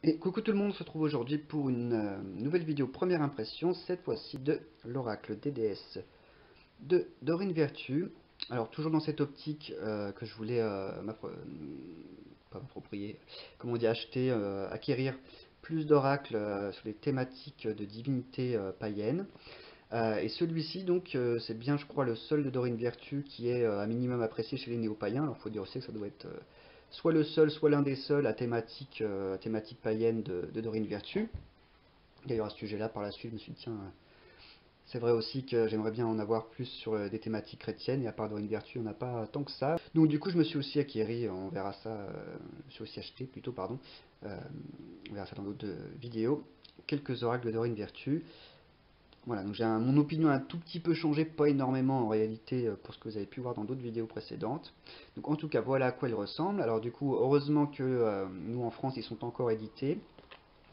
Et coucou tout le monde, on se retrouve aujourd'hui pour une nouvelle vidéo première impression, cette fois-ci de l'oracle DDS de Dorine Virtue. Alors toujours dans cette optique que je voulais pas m'approprier, comment on dit, acheter, acquérir plus d'oracles sur les thématiques de divinités païennes. Et celui-ci donc c'est bien je crois le seul de Dorine Virtue qui est un minimum apprécié chez les néo-païens. Alors il faut dire aussi que ça doit être soit le seul, soit l'un des seuls à thématique païenne de Dorine Virtue. D'ailleurs à ce sujet-là, par la suite, je me suis dit, tiens, c'est vrai aussi que j'aimerais bien en avoir plus sur des thématiques chrétiennes, et à part Dorine Virtue, on n'a pas tant que ça. Donc du coup, je me suis aussi acquéri, on verra ça, je me suis aussi acheté plutôt, pardon, euh, on verra ça dans d'autres vidéos, quelques oracles de Dorine Virtue. Voilà, donc mon opinion a un tout petit peu changé, pas énormément en réalité pour ce que vous avez pu voir dans d'autres vidéos précédentes. Donc en tout cas, voilà à quoi il ressemble. Alors du coup, heureusement que nous en France, ils sont encore édités.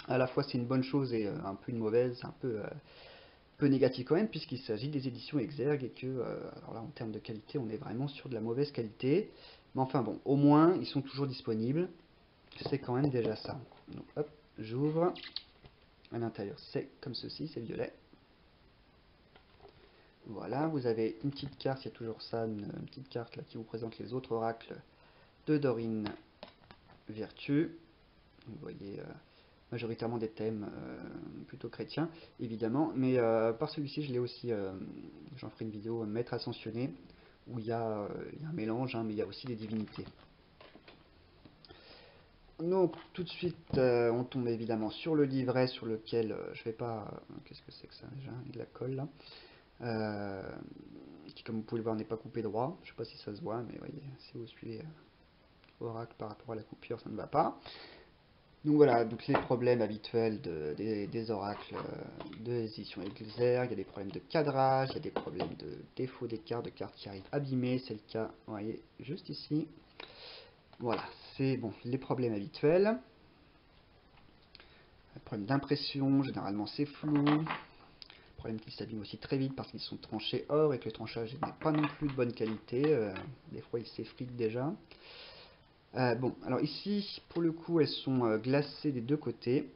À la fois c'est une bonne chose et un peu une mauvaise, un peu négative quand même, puisqu'il s'agit des éditions Exergue et que, alors là en termes de qualité, on est vraiment sur de la mauvaise qualité. Mais enfin bon, au moins ils sont toujours disponibles. C'est quand même déjà ça. Donc hop, j'ouvre. À l'intérieur, c'est comme ceci, c'est violet. Voilà, vous avez une petite carte, il y a toujours ça, une petite carte là qui vous présente les autres oracles de Dorine Virtue. Vous voyez majoritairement des thèmes plutôt chrétiens, évidemment, mais par celui-ci, je l'ai aussi, j'en ferai une vidéo, Maître Ascensionné, où il y a un mélange, hein, mais il y a aussi des divinités. Donc tout de suite, on tombe évidemment sur le livret sur lequel je vais pas... Qu'est-ce que c'est que ça déjà? Il y a de la colle là. Euh, qui comme vous pouvez le voir n'est pas coupé droit. Je sais pas si ça se voit, mais voyez, si vous suivez Oracle par rapport à la coupure, ça ne va pas. Donc voilà, donc les problèmes habituels des oracles de l'édition Exergue, il y a des problèmes de cadrage, il y a des problèmes de défaut des cartes, de cartes qui arrivent abîmées, c'est le cas, vous voyez, juste ici. Voilà, c'est bon, les problèmes habituels. Problème d'impression, généralement c'est flou. Problème qu'ils s'abîment aussi très vite parce qu'ils sont tranchés or et que le tranchage n'est pas non plus de bonne qualité. Des fois ils s'effritent déjà. Bon, alors ici, pour le coup, elles sont glacées des deux côtés.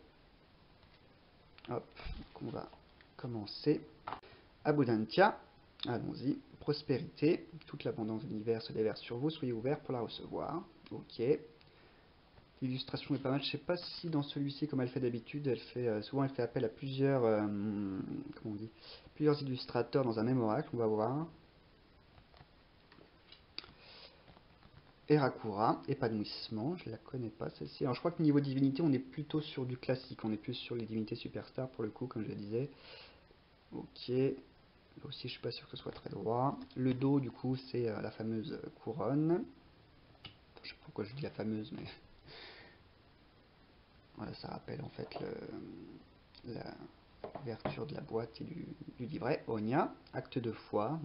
Hop, donc on va commencer. Abundantia, allons-y. Prospérité, toute l'abondance de l'univers se déverse sur vous, soyez ouverts pour la recevoir. Ok. L'illustration est pas mal. Je sais pas si dans celui-ci, comme elle fait d'habitude, souvent elle fait appel à plusieurs, comment on dit, plusieurs illustrateurs dans un même oracle. On va voir. Erakura, épanouissement, je la connais pas celle-ci. Alors je crois que niveau divinité, on est plutôt sur du classique, on est plus sur les divinités superstars pour le coup, comme je le disais. Ok, là aussi je suis pas sûr que ce soit très droit. Le dos du coup c'est la fameuse couronne. Je sais pas pourquoi je dis la fameuse, mais voilà, ça rappelle en fait la l'ouverture de la boîte et du livret. Onia, acte de foi.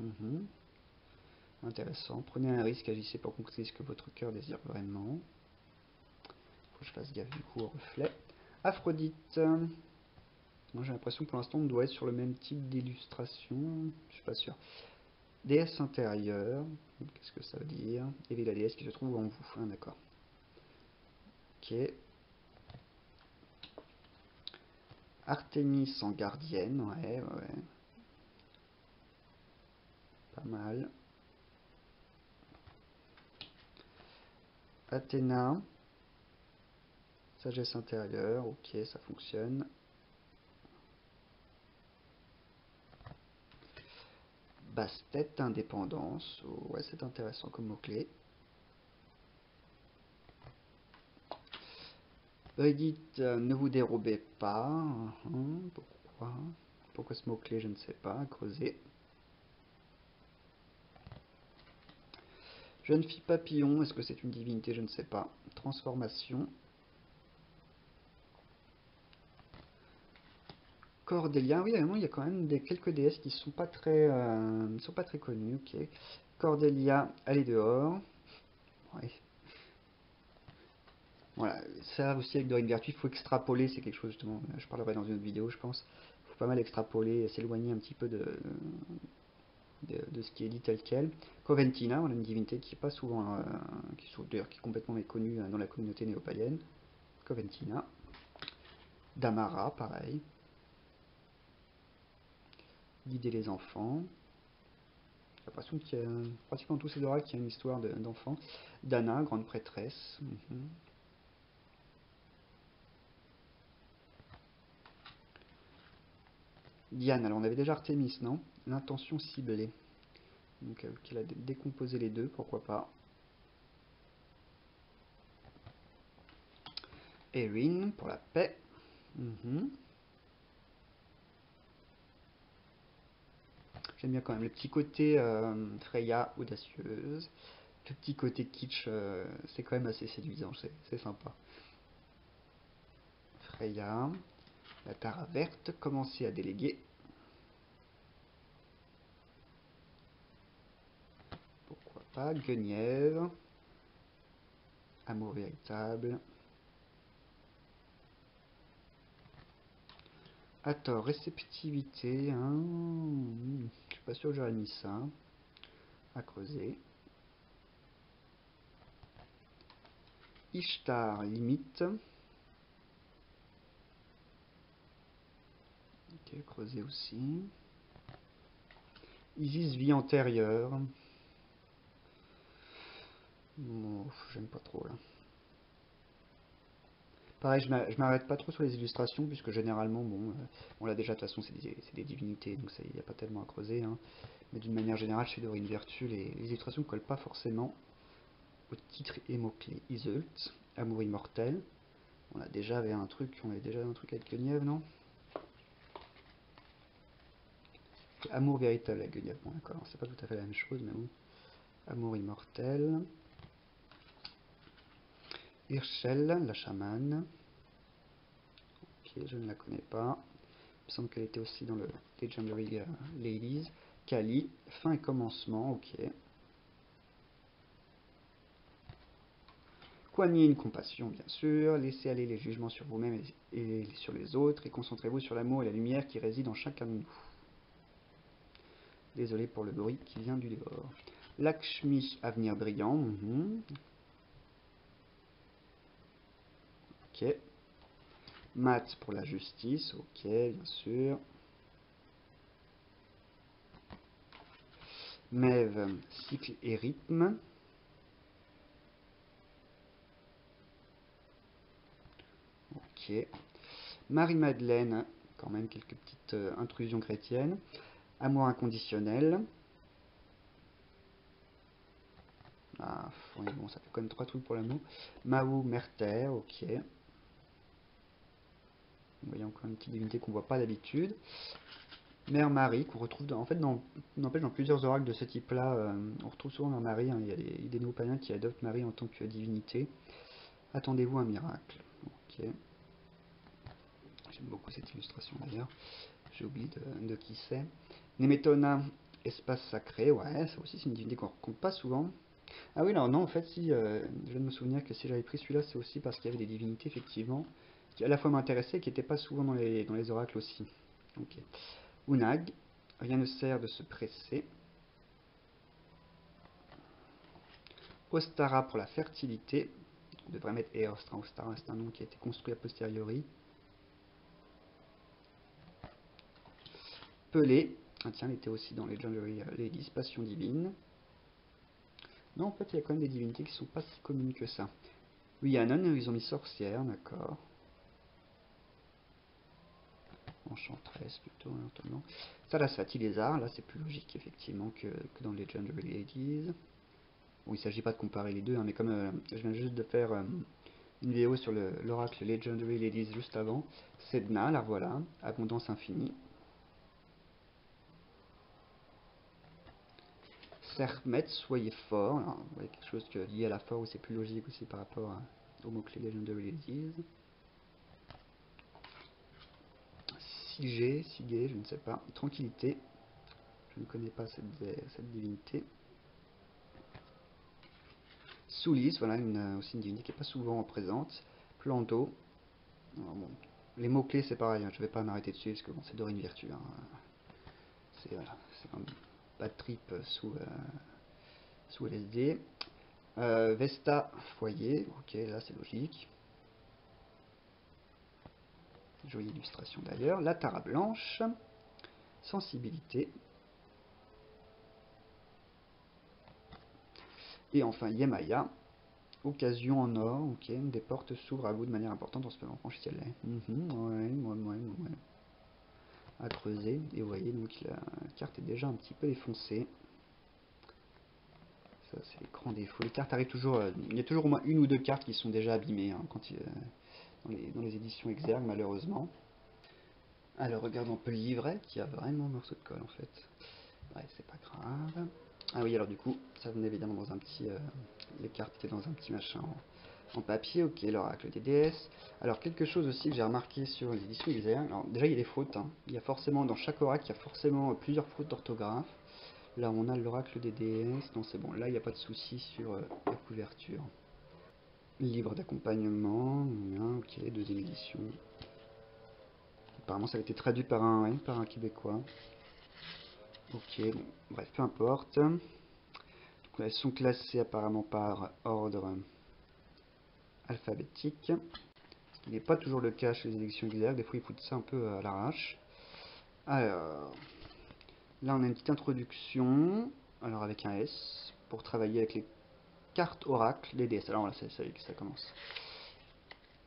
Intéressant. Prenez un risque, agissez pour concrétiser ce que votre cœur désire vraiment. Faut que je fasse gaffe du coup au reflet. Aphrodite. Moi j'ai l'impression que pour l'instant on doit être sur le même type d'illustration. Je suis pas sûr. Déesse intérieure. Qu'est-ce que ça veut dire? Et la déesse qui se trouve en vous. Ah, d'accord. Ok. Artémis en gardienne. Ouais, ouais. Pas mal. Athéna. Sagesse intérieure. Ok, ça fonctionne. Bastet, indépendance. Oh, ouais, c'est intéressant comme mot-clé. Edith, ne vous dérobez pas. Pourquoi? Pourquoi ce mot-clé, je ne sais pas. Creuser. Jeune fille papillon, est-ce que c'est une divinité? Je ne sais pas. Transformation. Cordélia, oui, vraiment, il y a quand même quelques déesses qui ne sont pas très connues. Ok. Cordélia, elle est dehors. Ouais. Voilà, ça aussi avec Dorine Virtue, il faut extrapoler, c'est quelque chose justement, je parlerai dans une autre vidéo, je pense. Il faut pas mal extrapoler, s'éloigner un petit peu de ce qui est dit tel quel. Coventina, on a une divinité qui est pas souvent, d'ailleurs qui est complètement méconnue dans la communauté néo-païenne. Coventina. Damara, pareil. Guider les enfants. J'ai l'impression qu'il y a pratiquement tous ces oracles qui a une histoire d'enfants. Dana, grande prêtresse. Diane, alors on avait déjà Artémis, non? L'intention ciblée. Donc qu'elle a décomposé les deux, pourquoi pas. Erin, pour la paix. J'aime bien quand même le petit côté Freya audacieuse. Le petit côté kitsch, c'est quand même assez séduisant, c'est sympa. Freya, la Tara verte, commencer à déléguer. Pourquoi pas, Guenièvre. Amour véritable. Hathor, réceptivité. Hein. Je suis pas sûr que j'aurais mis ça. À creuser. Ishtar, limite. Ok, creuser aussi. Isis, vie antérieure. Bon, j'aime pas trop là. Pareil, je m'arrête pas trop sur les illustrations, puisque généralement, bon, on l'a déjà, de toute façon, c'est des divinités, donc il n'y a pas tellement à creuser. Hein. Mais d'une manière générale, chez Dorine Virtue, les illustrations ne collent pas forcément au titre et mots-clés. Iseult, Amour immortel. On avait déjà un truc avec Guenièvre, non? Amour véritable avec Guenièvre, bon d'accord, c'est pas tout à fait la même chose, mais bon. Amour immortel. Hirschel, la chamane. Ok, je ne la connais pas. Il me semble qu'elle était aussi dans le Legendary Ladies. Kali, fin et commencement, ok. Kuan Yin, compassion, bien sûr. Laissez aller les jugements sur vous-même et sur les autres, et concentrez-vous sur l'amour et la lumière qui réside en chacun de nous. Désolé pour le bruit qui vient du dehors. Lakshmi, avenir brillant. Ok. Mat pour la justice, ok, bien sûr. Mev, cycle et rythme. Ok. Marie-Madeleine, quand même quelques petites intrusions chrétiennes. Amour inconditionnel. Ah, oui, bon, ça fait quand même 3 trucs pour l'amour. Mahou, mère-terre, ok. Voyons encore une petite divinité qu'on voit pas d'habitude. Mère Marie, qu'on retrouve dans plusieurs oracles de ce type-là. On retrouve souvent Mère Marie, hein, il y a des néo-païens qui adoptent Marie en tant que divinité. Attendez-vous un miracle. Ok. J'aime beaucoup cette illustration d'ailleurs. J'ai oublié de qui c'est. Nemetona, espace sacré, ouais, ça aussi c'est une divinité qu'on ne rencontre pas souvent. Ah oui, alors non, en fait, si, je viens de me souvenir que si j'avais pris celui-là, c'est aussi parce qu'il y avait des divinités, effectivement, qui à la fois m'intéressaient et qui n'étaient pas souvent dans les oracles aussi. Ok. Unag, rien ne sert de se presser. Ostara pour la fertilité. On devrait mettre Eostra. Ostara, c'est un nom qui a été construit a posteriori. Pelé. Ah tiens, il était aussi dans les Legendary Ladies, passion divine. Non, en fait, il y a quand même des divinités qui sont pas si communes que ça. Oui, Anon, ils ont mis sorcière, d'accord. Enchantresse plutôt, éventuellement. Sarasvati, lézard, là c'est plus logique effectivement que dans les Legendary Ladies. Bon, il ne s'agit pas de comparer les deux, hein, mais comme je viens juste de faire une vidéo sur l'oracle Legendary Ladies juste avant, Sedna, la voilà, abondance infinie. Sermet, soyez fort, alors, vous voyez quelque chose lié à la force, c'est plus logique aussi par rapport au mot-clé Legendary Ladies. Sigé, je ne sais pas. Tranquillité, je ne connais pas cette divinité. Soulis, voilà, aussi une divinité qui n'est pas souvent présente. Plan d'eau. Bon, les mots-clés, c'est pareil, hein, je ne vais pas m'arrêter dessus parce que bon, c'est Dorine Virtue. Hein. C'est un bad trip sous LSD. Vesta, foyer, ok, là c'est logique. Jolie illustration d'ailleurs. La Tara blanche. Sensibilité. Et enfin Yemaya. Occasion en or. Ok. Des portes s'ouvrent à vous de manière importante en ce moment. Franchissez-les. Ouais. À creuser. Et vous voyez donc la carte est déjà un petit peu défoncée. Ça c'est les grands défauts. Les cartes arrivent toujours. Il y a toujours au moins une ou deux cartes qui sont déjà abîmées hein, dans les éditions Exergue malheureusement. Alors regardons un peu le livret qui a vraiment un morceau de colle en fait. Ouais, c'est pas grave. Ah oui, alors du coup, ça venait évidemment dans un petit... les cartes étaient dans un petit machin en papier. Ok, l'oracle des déesses. Alors quelque chose aussi que j'ai remarqué sur les éditions Exergue. Alors déjà, il y a des fautes. Hein. Il y a forcément, dans chaque oracle, il y a forcément plusieurs fautes d'orthographe. Là, on a l'oracle des déesses. Non, c'est bon. Là, il n'y a pas de souci sur la couverture. Livre d'accompagnement. Ok, deuxième édition. Apparemment, ça a été traduit par un Québécois. Ok, bon, bref, peu importe. Donc, elles sont classées apparemment par ordre alphabétique, ce qui n'est pas toujours le cas chez les élections Exergue. Des fois, ils foutent ça un peu à l'arrache. Alors, là, on a une petite introduction, alors avec un S, pour travailler avec les cartes oracle, les DS. Alors là, c'est ça que ça commence.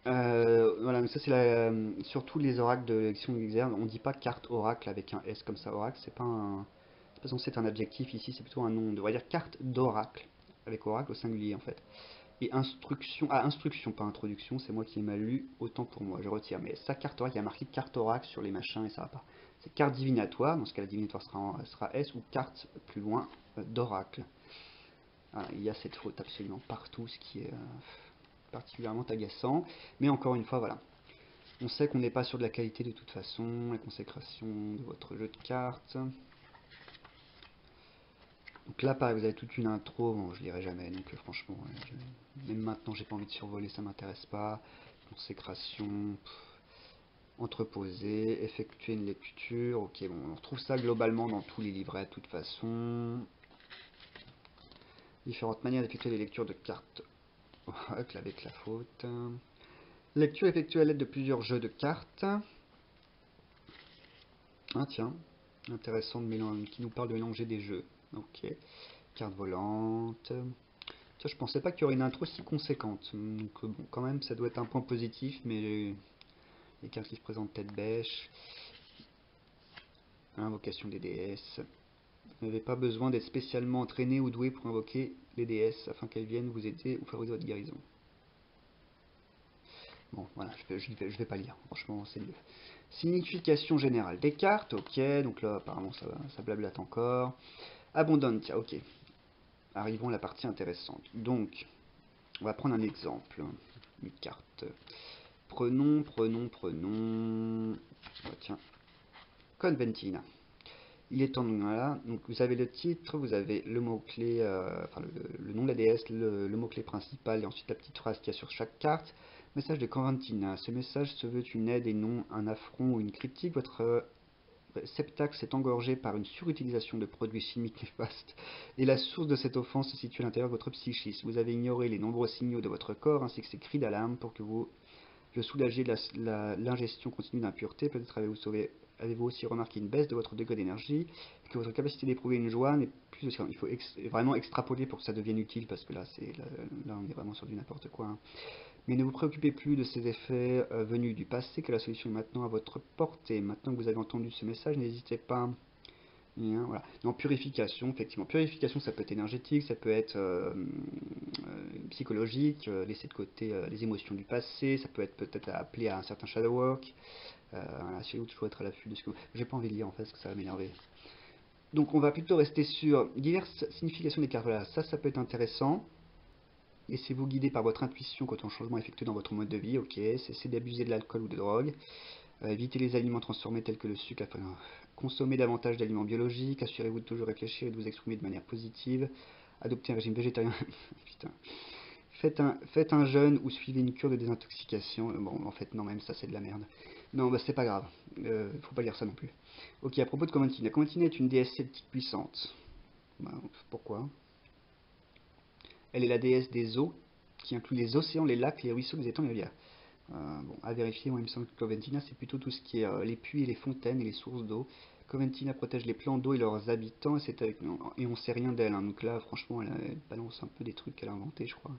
Voilà, mais ça c'est surtout les oracles de l'élection Exergue. On dit pas carte oracle avec un S comme ça. Oracle, c'est pas un, c'est pas censé être un adjectif ici, c'est plutôt un nom. On devrait dire carte d'oracle avec oracle au singulier en fait. Et instruction, instruction, pas introduction, c'est moi qui ai mal lu, autant pour moi, je retire. Mais ça, carte oracle, il y a marqué carte oracle sur les machins et ça va pas. C'est carte divinatoire, dans ce cas la divinatoire sera S, ou carte plus loin d'oracle. Ah, il y a cette faute absolument partout, ce qui est particulièrement agaçant. Mais encore une fois, voilà. On sait qu'on n'est pas sur de la qualité de toute façon, la consécration de votre jeu de cartes. Donc là, pareil, vous avez toute une intro, bon, je lirai jamais, donc franchement, même maintenant, j'ai pas envie de survoler, ça m'intéresse pas. Consécration, entreposer, effectuer une lecture, ok, bon, on retrouve ça globalement dans tous les livrets de toute façon. Différentes manières d'effectuer les lectures de cartes avec la faute. Lecture effectuée à l'aide de plusieurs jeux de cartes. Ah tiens, intéressant de mélanger, qui nous parle de mélanger des jeux. Ok, carte volante. Ça, je pensais pas qu'il y aurait une intro si conséquente. Donc bon, quand même, ça doit être un point positif, mais les cartes qui se présentent tête bêche. Invocation des déesses. Vous n'avez pas besoin d'être spécialement entraîné ou doué pour invoquer les déesses afin qu'elles viennent vous aider ou favoriser votre guérison. Bon, voilà, je vais pas lire. Franchement, c'est mieux. Signification générale des cartes, ok. Donc là, apparemment, ça blablate encore. Abondantia, ok. Arrivons à la partie intéressante. Donc, on va prendre un exemple. Une carte. Prenons. Oh, tiens. Conventina. Il est en voilà. Donc vous avez le titre, vous avez le mot-clé, enfin le nom de la déesse, le mot-clé principal et ensuite la petite phrase qu'il y a sur chaque carte. Message de Conventina. Ce message se veut une aide et non un affront ou une critique. Votre septacle s'est engorgé par une surutilisation de produits chimiques néfastes et la source de cette offense se situe à l'intérieur de votre psychisme. Vous avez ignoré les nombreux signaux de votre corps ainsi que ses cris d'alarme pour que vous le soulagiez de l'ingestion continue d'impuretés. Peut-être avez-vous aussi remarqué une baisse de votre degré d'énergie, que votre capacité d'éprouver une joie n'est plus aussi grande. Il faut vraiment extrapoler pour que ça devienne utile, parce que là, là on est vraiment sur du n'importe quoi. Hein. Mais ne vous préoccupez plus de ces effets venus du passé, que la solution est maintenant à votre portée. Maintenant que vous avez entendu ce message, n'hésitez pas. Bien, voilà. Non, purification, effectivement. Purification, ça peut être énergétique, ça peut être psychologique, laisser de côté les émotions du passé, ça peut être peut-être appelé à un certain shadow work. Voilà, chez vous, toujours être à l'affût de ce que... J'ai pas envie de lire en fait, parce que ça va m'énerver. Donc on va plutôt rester sur diverses significations des cartes. Voilà, ça peut être intéressant. Laissez-vous guider par votre intuition quant au changement effectué dans votre mode de vie, ok. Cessez d'abuser de l'alcool ou de drogue. Évitez les aliments transformés tels que le sucre. Enfin, consommez davantage d'aliments biologiques. Assurez-vous de toujours réfléchir et de vous exprimer de manière positive. Adoptez un régime végétarien. Putain. Faites un jeûne ou suivez une cure de désintoxication. Bon, en fait, non, même ça, c'est de la merde. Non, bah, c'est pas grave. Faut pas lire ça non plus. Ok, à propos de Comantina. Comantina est une déesse celtique puissante. Bah, pourquoi? Elle est la déesse des eaux, qui inclut les océans, les lacs, les ruisseaux, les étangs et les rivières. Bon, à vérifier, moi il me semble que Coventina c'est plutôt tout ce qui est les puits et les fontaines et les sources d'eau. Coventina protège les plans d'eau et leurs habitants et on sait rien d'elle, hein. Donc là franchement elle balance un peu des trucs qu'elle a inventés je crois.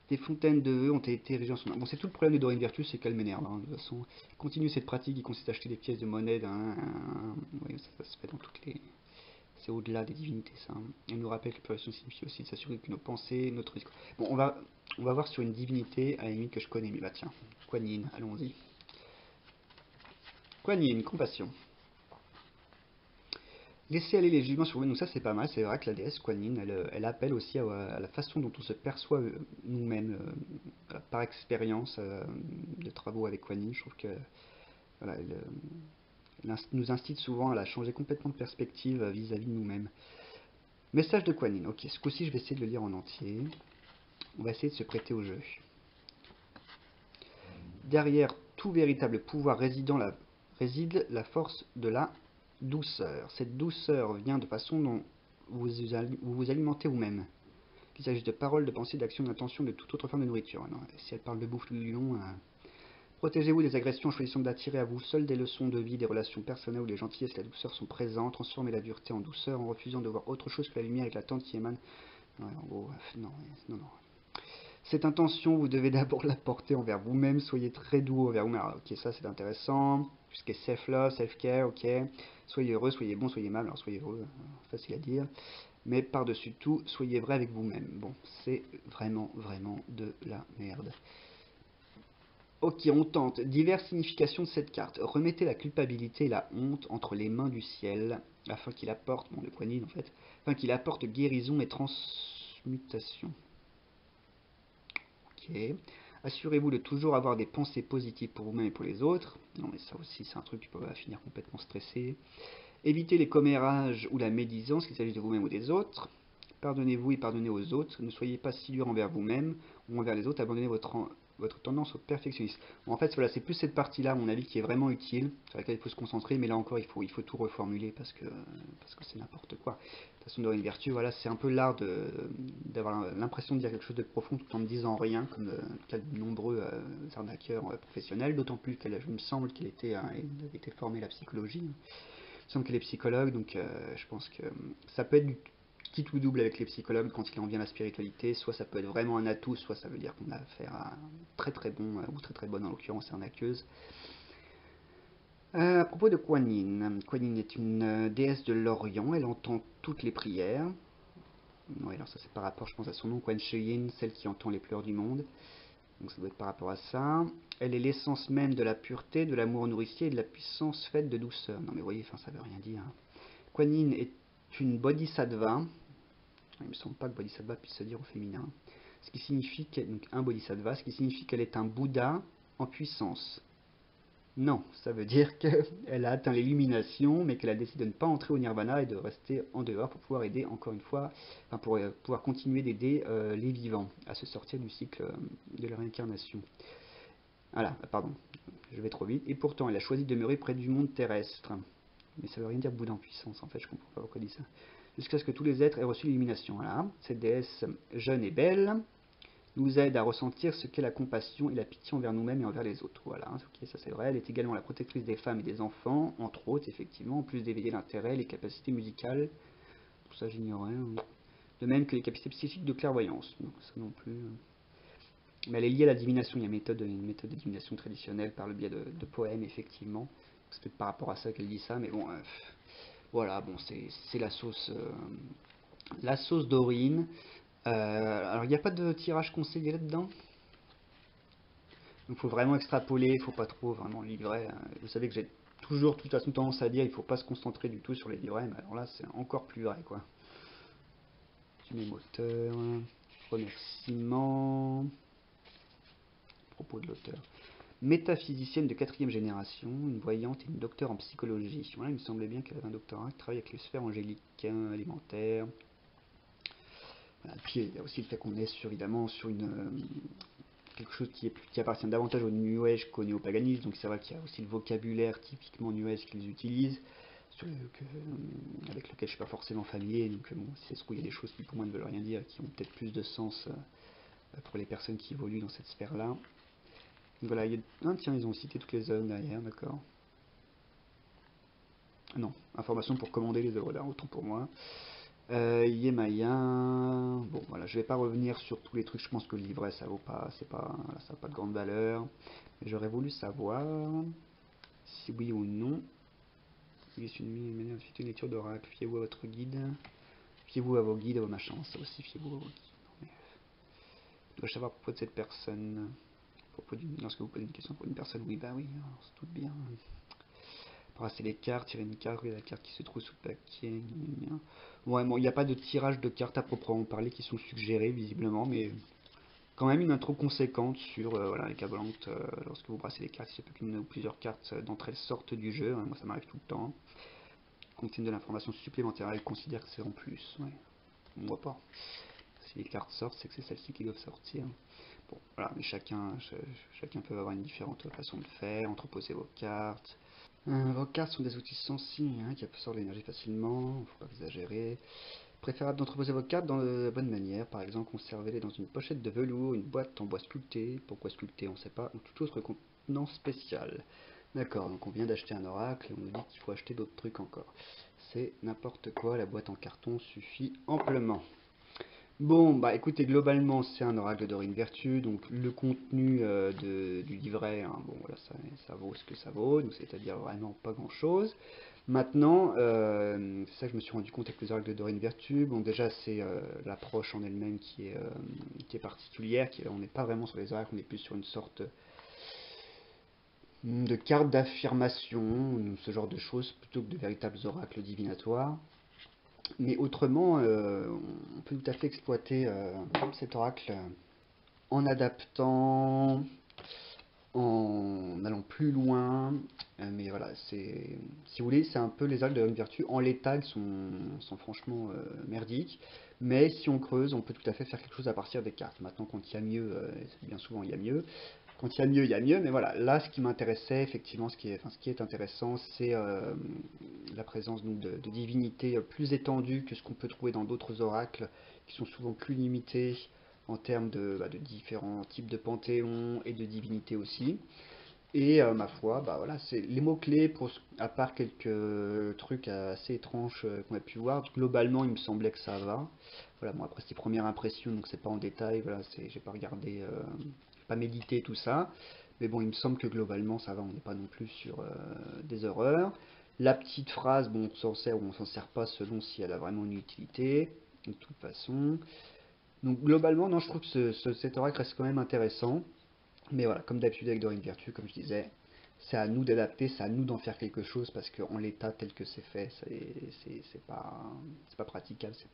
Des fontaines de vœux ont été érigées en son nom. Bon, c'est tout le problème de Dorine Virtus, c'est qu'elle m'énerve, hein. De toute façon, continue cette pratique qui consiste à acheter des pièces de monnaie oui, ça se fait dans toutes les. C'est au-delà des divinités, ça, hein. Elle nous rappelle que purification signifie aussi de s'assurer que nos pensées, notre discours. Bon, on va voir sur une divinité, à la limite que je connais, mais bah tiens, Kuan Yin, allons-y. Kuan Yin, compassion. Laisser aller les jugements sur vous, donc ça c'est pas mal, c'est vrai que la déesse Kuan Yin, elle appelle aussi à la façon dont on se perçoit nous-mêmes, par expérience de travaux avec Kuan Yin, je trouve que voilà, elle nous incite souvent à la changer complètement de perspective vis-à-vis de nous-mêmes. Message de Kuan Yin, ok, ce coup-ci je vais essayer de le lire en entier, on va essayer de se prêter au jeu. Derrière tout véritable pouvoir réside la force de la douceur. Cette douceur vient de façon dont vous vous alimentez vous-même. Qu'il s'agisse de paroles, de pensées, d'actions, d'intentions, de toute autre forme de nourriture. Non, si elle parle de bouffe tout du long, protégez-vous des agressions en choisissant d'attirer à vous seul des leçons de vie, des relations personnelles où les gentillesses et la douceur sont présentes. Transformez la dureté en douceur en refusant de voir autre chose que la lumière éclatante qui émane. Ouais, en gros, non, non, non. Cette intention, vous devez d'abord la porter envers vous-même. Soyez très doux envers vous-même. Alors, ok, ça c'est intéressant. Tout ce qui est self-love, self-care, ok. Soyez heureux, soyez bon, soyez aimable. Alors, soyez heureux, facile à dire. Mais par-dessus tout, soyez vrai avec vous-même. Bon, c'est vraiment, vraiment de la merde. Ok, on tente. Diverses significations de cette carte. Remettez la culpabilité et la honte entre les mains du ciel, afin qu'il apporte, bon, de Kuan Yin en fait, afin qu'il apporte guérison et transmutation. Ok. Assurez-vous de toujours avoir des pensées positives pour vous-même et pour les autres. Non, mais ça aussi, c'est un truc qui peut finir complètement stressé. Évitez les commérages ou la médisance, qu'il s'agisse de vous-même ou des autres. Pardonnez-vous et pardonnez aux autres. Ne soyez pas si dur envers vous-même ou envers les autres. Abandonnez votre tendance au perfectionnisme. Bon, en fait, voilà, c'est plus cette partie-là, à mon avis, qui est vraiment utile, sur laquelle il faut se concentrer, mais là encore, il faut tout reformuler parce que c'est n'importe quoi. De toute façon, dans une vertu, voilà, c'est un peu l'art d'avoir l'impression de dire quelque chose de profond tout en ne disant rien, comme le cas de nombreux arnaqueurs professionnels, d'autant plus qu'elle, je me semble qu'elle avait été formée à la psychologie. Il me semble qu'elle est psychologue, donc je pense que ça peut être du quitte ou double avec les psychologues quand il en vient à la spiritualité. Soit ça peut être vraiment un atout, soit ça veut dire qu'on a affaire à un très très bon, ou très très bonne en l'occurrence arnaqueuse. À propos de Kuan Yin, Kuan Yin est une déesse de l'Orient, elle entend toutes les prières. Oui, alors ça c'est par rapport, je pense, à son nom, Kuan Shi Yin, celle qui entend les pleurs du monde. Donc ça doit être par rapport à ça. Elle est l'essence même de la pureté, de l'amour nourricier et de la puissance faite de douceur. Non mais vous voyez, enfin, ça veut rien dire. Kuan Yin est une bodhisattva. Il me semble pas que bodhisattva puisse se dire au féminin. Ce qui signifie donc un bodhisattva, ce qui signifie qu'elle est un Bouddha en puissance. Non, ça veut dire qu'elle a atteint l'illumination, mais qu'elle a décidé de ne pas entrer au nirvana et de rester en dehors pour pouvoir aider encore une fois, enfin pour pouvoir continuer d'aider les vivants à se sortir du cycle de la réincarnation. Voilà, pardon, je vais trop vite. Et pourtant, elle a choisi de demeurer près du monde terrestre. Mais ça veut rien dire Bouddha en puissance, en fait, je comprends pas pourquoi elle dit ça. Jusqu'à ce que tous les êtres aient reçu l'illumination. Voilà. Cette déesse jeune et belle nous aide à ressentir ce qu'est la compassion et la pitié envers nous-mêmes et envers les autres. Voilà, ok, ça c'est vrai. Elle est également la protectrice des femmes et des enfants, entre autres, effectivement, en plus d'éveiller l'intérêt, les capacités musicales. Tout ça, j'ignorais. De même que les capacités psychiques de clairvoyance. Donc, ça non plus. Mais elle est liée à la divination. Il y a une méthode de divination traditionnelle par le biais de poèmes, effectivement. C'est peut-être par rapport à ça qu'elle dit ça, mais bon, voilà, bon, c'est la sauce Dorine. Alors, il n'y a pas de tirage conseillé là-dedans. Donc, il faut vraiment extrapoler, il ne faut pas trop vraiment livrer. Vous savez que j'ai toujours, de toute façon, tendance à dire il ne faut pas se concentrer du tout sur les livrets, mais alors là, c'est encore plus vrai, quoi. Mes moteurs, remerciements, propos de l'auteur. Métaphysicienne de 4e génération, une voyante et une docteure en psychologie. Voilà, il me semblait bien qu'elle avait un doctorat qui travaille avec les sphères angéliques, alimentaires. Voilà. Puis il y a aussi le fait qu'on est évidemment sur quelque chose qui appartient davantage au New Age qu'au néopaganisme. Donc c'est vrai qu'il y a aussi le vocabulaire typiquement New Age qu'ils utilisent, avec lequel je ne suis pas forcément familier. Donc bon, si ça se trouve, il y a des choses qui pour moi ne veulent rien dire, qui ont peut-être plus de sens pour les personnes qui évoluent dans cette sphère-là. Voilà, ah, tiens, ils ont cité toutes les œuvres derrière, d'accord. Non, information pour commander les œuvres d'art, autant pour moi. Yemaya, bon voilà, je vais pas revenir sur tous les trucs, je pense que le livret ça vaut pas, c'est pas, voilà, ça n'a pas de grande valeur. Mais j'aurais voulu savoir si oui ou non, il est une manière de une lecture d'oracle, fiez-vous à votre guide, fiez-vous à vos guides, à vos machins, ça aussi, fiez-vous à vos guides. Non, mais, dois-je savoir à propos de cette personne, à propos lorsque vous posez une question pour une personne, oui, bah oui, on se doute bien. Brasser les cartes, tirer une carte, regarder la carte qui se trouve sous le paquet. Ouais, bon, il n'y a pas de tirage de cartes à proprement parler qui sont suggérés visiblement, mais quand même une intro conséquente sur voilà, les cabalantes. Lorsque vous brassez les cartes, il se peut qu'une ou plusieurs cartes d'entre elles sortent du jeu. Moi, ça m'arrive tout le temps. Contiennent de l'information supplémentaire. Elle considère que c'est en plus. Ouais. Moi pas. Si les cartes sortent, c'est que c'est celles-ci qui doivent sortir. Bon, voilà, mais chacun peut avoir une différente façon de faire, entreposer vos cartes. Vos cartes sont des outils sensibles qui absorbent l'énergie facilement, il ne faut pas exagérer. Préférable d'entreposer vos cartes dans la bonne manière, par exemple conservez-les dans une pochette de velours, une boîte en bois sculpté, pourquoi sculpté on ne sait pas, ou tout autre contenant spécial. D'accord, donc on vient d'acheter un oracle et on nous dit qu'il faut acheter d'autres trucs encore. C'est n'importe quoi, la boîte en carton suffit amplement. Bon, bah écoutez, globalement, c'est un oracle d'Orine Vertu, donc le contenu du livret, hein, bon voilà, ça vaut ce que ça vaut, donc c'est-à-dire vraiment pas grand-chose. Maintenant, c'est ça que je me suis rendu compte avec les oracles de Dorine Vertu. Bon, déjà, c'est l'approche en elle-même qui est particulière, on n'est pas vraiment sur les oracles, on est plus sur une sorte de carte d'affirmation, ce genre de choses, plutôt que de véritables oracles divinatoires. Mais autrement, on peut tout à fait exploiter cet oracle en adaptant, en allant plus loin. Mais voilà, si vous voulez, c'est un peu les algues de Dorine Vertu. En l'état, elles sont franchement merdiques. Mais si on creuse, on peut tout à fait faire quelque chose à partir des cartes. Maintenant, quand il y a mieux, bien souvent il y a mieux. Quand il y a mieux, il y a mieux. Mais voilà, là, ce qui m'intéressait, effectivement, ce qui est intéressant, c'est la présence donc, de divinités plus étendues que ce qu'on peut trouver dans d'autres oracles, qui sont souvent plus limités en termes de différents types de panthéons et de divinités aussi. Et ma foi, bah voilà, c'est les mots-clés, à part quelques trucs assez étranges qu'on a pu voir, globalement il me semblait que ça va. Voilà, bon après c'est première impression, donc c'est pas en détail, voilà, j'ai pas regardé, j'ai pas médité tout ça. Mais bon, il me semble que globalement ça va, on n'est pas non plus sur des horreurs. La petite phrase, bon, on s'en sert ou on s'en sert pas selon si elle a vraiment une utilité, de toute façon. Donc globalement, non, je trouve que cet oracle reste quand même intéressant. Mais voilà, comme d'habitude avec Dorine Virtue, comme je disais, c'est à nous d'adapter, c'est à nous d'en faire quelque chose parce qu'en l'état tel que c'est fait, c'est pas praticable, c'est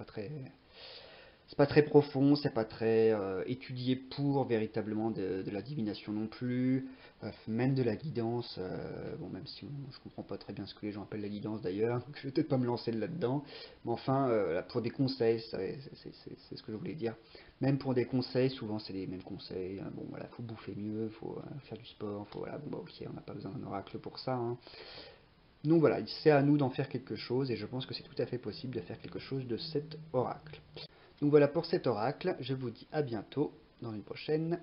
pas très profond, c'est pas très étudié pour véritablement de la divination non plus, même de la guidance, bon même si je comprends pas très bien ce que les gens appellent la guidance d'ailleurs, donc je vais peut-être pas me lancer là-dedans, mais enfin là, pour des conseils, c'est ce que je voulais dire, même pour des conseils, souvent c'est les mêmes conseils, hein. Bon voilà, faut bouffer mieux, faut faire du sport, faut voilà, bon bah ok, on n'a pas besoin d'un oracle pour ça, hein. Donc voilà, c'est à nous d'en faire quelque chose et je pense que c'est tout à fait possible de faire quelque chose de cet oracle. Donc voilà pour cet oracle, je vous dis à bientôt dans une prochaine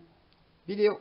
vidéo.